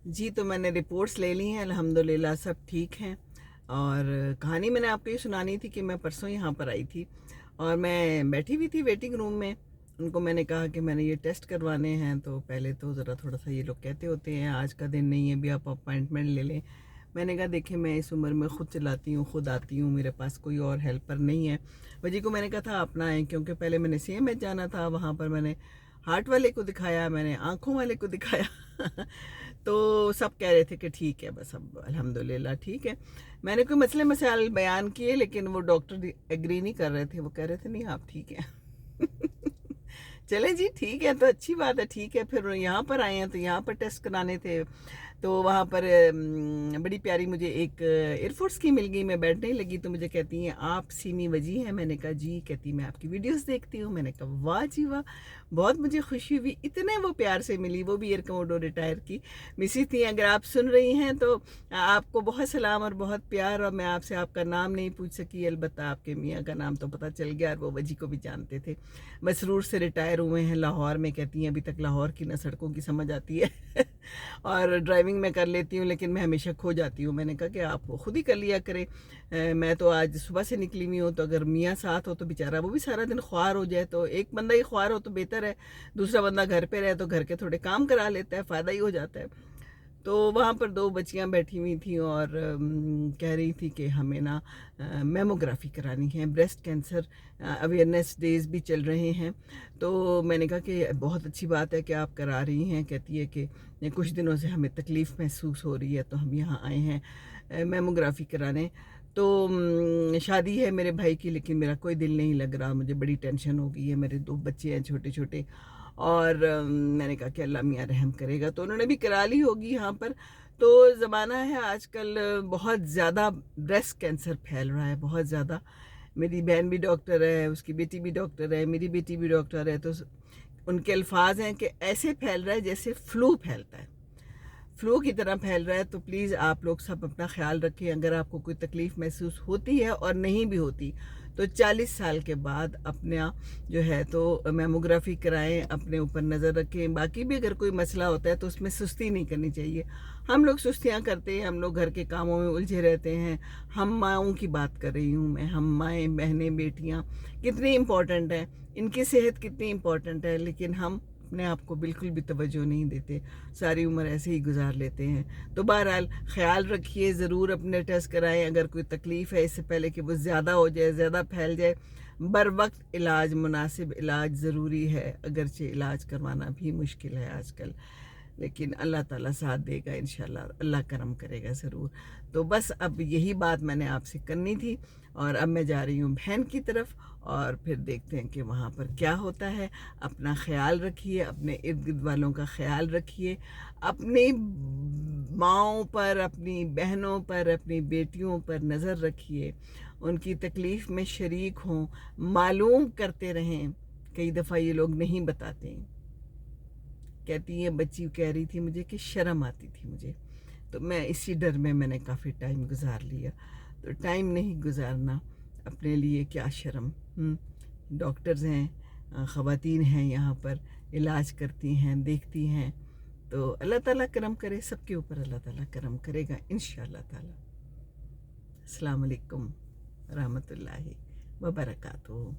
جی تو میں نے رپورٹس لے لی ہیں، الحمدللہ سب ٹھیک ہیں۔ اور کہانی میں نے آپ کو یہ سنانی تھی کہ میں پرسوں یہاں پر آئی تھی اور میں بیٹھی ہوئی تھی ویٹنگ روم میں۔ ان کو میں نے کہا کہ میں نے یہ ٹیسٹ کروانے ہیں، تو پہلے تو ذرا تھوڑا سا یہ لوگ کہتے ہوتے ہیں آج کا دن نہیں ہے بھی آپ اپائنٹمنٹ لے لیں۔ میں نے کہا دیکھیں میں اس عمر میں خود چلاتی ہوں، خود آتی ہوں، میرے پاس کوئی اور ہیلپر نہیں ہے۔ وجی کو میں نے کہا تھا اپنا ہے، کیونکہ پہلے میں نے سی ایم ایچ جانا تھا، وہاں پر میں نے ہارٹ والے کو دکھایا، میں نے آنکھوں والے کو دکھایا تو سب کہہ رہے تھے کہ ٹھیک ہے، بس اب الحمدللہ ٹھیک ہے۔ میں نے کوئی مسئلے مسائل بیان کیے، لیکن وہ ڈاکٹر ایگری نہیں کر رہے تھے، وہ کہہ رہے تھے نہیں آپ ٹھیک ہیں چلیں جی ٹھیک ہے، تو اچھی بات ہے، ٹھیک ہے۔ پھر یہاں پر آئے ہیں تو یہاں پر ٹیسٹ کرانے تھے، تو وہاں پر بڑی پیاری مجھے ایک ایئر فورس کی مل گئی، میں بیٹھنے لگی تو مجھے کہتی ہیں آپ سیمی وجی ہیں؟ میں نے کہا جی۔ کہتی میں آپ کی ویڈیوز دیکھتی ہوں۔ میں نے کہا واہ جی واہ، بہت مجھے خوشی ہوئی، اتنے وہ پیار سے ملی، وہ بھی ایئر کموڈو ریٹائر کی مسی تھی۔ اگر آپ سن رہی ہیں تو آپ کو بہت سلام اور بہت پیار، اور میں آپ سے آپ کا نام نہیں پوچھ سکی، البتہ آپ کے میاں کا نام تو پتہ چل گیا، اور وہ وجی کو بھی جانتے تھے۔ مسرور سے ریٹائر ہوئے ہیں لاہور میں، کہتی ہیں ابھی تک لاہور کی نہ سڑکوں کی سمجھ آتی ہے اور ڈرائیونگ میں کر لیتی ہوں، لیکن میں ہمیشہ کھو جاتی ہوں۔ میں نے کہا کہ آپ خود ہی کر لیا کریں، میں تو آج صبح سے نکلی ہوئی ہوں، تو اگر میاں ساتھ ہو تو بیچارہ وہ بھی سارا دن خوار ہو جائے، تو ایک بندہ ہی خوار ہو تو بہتر ہے، دوسرا بندہ گھر پہ رہے تو گھر کے تھوڑے کام کرا لیتا ہے، فائدہ ہی ہو جاتا ہے۔ تو وہاں پر دو بچیاں بیٹھی ہوئی تھیں اور کہہ رہی تھی کہ ہمیں نا میموگرافی کرانی ہے، بریسٹ کینسر اویئرنیس ڈیز بھی چل رہے ہیں۔ تو میں نے کہا کہ بہت اچھی بات ہے کہ آپ کرا رہی ہیں۔ کہتی ہے کہ کچھ دنوں سے ہمیں تکلیف محسوس ہو رہی ہے، تو ہم یہاں آئے ہیں میموگرافی کرانے۔ تو شادی ہے میرے بھائی کی، لیکن میرا کوئی دل نہیں لگ رہا، مجھے بڑی ٹینشن ہو گئی ہے، میرے دو بچے ہیں چھوٹے چھوٹے، اور میں نے کہا کہ اللہ میاں رحم کرے گا۔ تو انہوں نے بھی کرا لی ہوگی یہاں پر۔ تو زمانہ ہے آج کل بہت زیادہ بریسٹ کینسر پھیل رہا ہے، بہت زیادہ۔ میری بہن بھی ڈاکٹر ہے، اس کی بیٹی بھی ڈاکٹر ہے، میری بیٹی بھی ڈاکٹر ہے، تو ان کے الفاظ ہیں کہ ایسے پھیل رہا ہے جیسے فلو پھیلتا ہے، فلو کی طرح پھیل رہا ہے۔ تو پلیز آپ لوگ سب اپنا خیال رکھیں، اگر آپ کو کوئی تکلیف محسوس ہوتی ہے اور نہیں بھی ہوتی تو 40 سال کے بعد اپنا جو ہے تو میموگرافی کرائیں، اپنے اوپر نظر رکھیں۔ باقی بھی اگر کوئی مسئلہ ہوتا ہے تو اس میں سستی نہیں کرنی چاہیے۔ ہم لوگ سستیاں کرتے ہیں، ہم لوگ گھر کے کاموں میں الجھے رہتے ہیں۔ ہم ماؤں کی بات کر رہی ہوں میں، ہم مائیں بہنیں بیٹیاں کتنی امپورٹنٹ ہیں، ان کی صحت کتنی امپورٹنٹ ہے، لیکن ہم اپنے آپ کو بالکل بھی توجہ نہیں دیتے، ساری عمر ایسے ہی گزار لیتے ہیں۔ تو بہرحال خیال رکھیے، ضرور اپنے ٹیسٹ کرائیں، اگر کوئی تکلیف ہے اس سے پہلے کہ وہ زیادہ ہو جائے، زیادہ پھیل جائے۔ بر وقت علاج، مناسب علاج ضروری ہے، اگرچہ علاج کروانا بھی مشکل ہے آج کل، لیکن اللہ تعالیٰ ساتھ دے گا انشاءاللہ، اللہ کرم کرے گا ضرور۔ تو بس اب یہی بات میں نے آپ سے کرنی تھی، اور اب میں جا رہی ہوں بہن کی طرف، اور پھر دیکھتے ہیں کہ وہاں پر کیا ہوتا ہے۔ اپنا خیال رکھیے، اپنے ارد گرد والوں کا خیال رکھیے، اپنی ماؤں پر، اپنی بہنوں پر، اپنی بیٹیوں پر نظر رکھیے، ان کی تکلیف میں شریک ہوں، معلوم کرتے رہیں۔ کئی دفعہ یہ لوگ نہیں بتاتے ہیں۔ کہتی ہے بچی کہہ رہی تھی مجھے کہ شرم آتی تھی مجھے، تو میں اسی ڈر میں نے کافی ٹائم گزار لیا۔ تو ٹائم نہیں گزارنا اپنے لیے، کیا شرم۔ ڈاکٹرز ہیں، خواتین ہیں یہاں پر، علاج کرتی ہیں، دیکھتی ہیں، تو اللہ تعالیٰ کرم کرے، سب کے اوپر اللہ تعالیٰ کرم کرے گا انشاءاللہ تعالیٰ۔ السلام علیکم ورحمۃ اللہ وبرکاتہ۔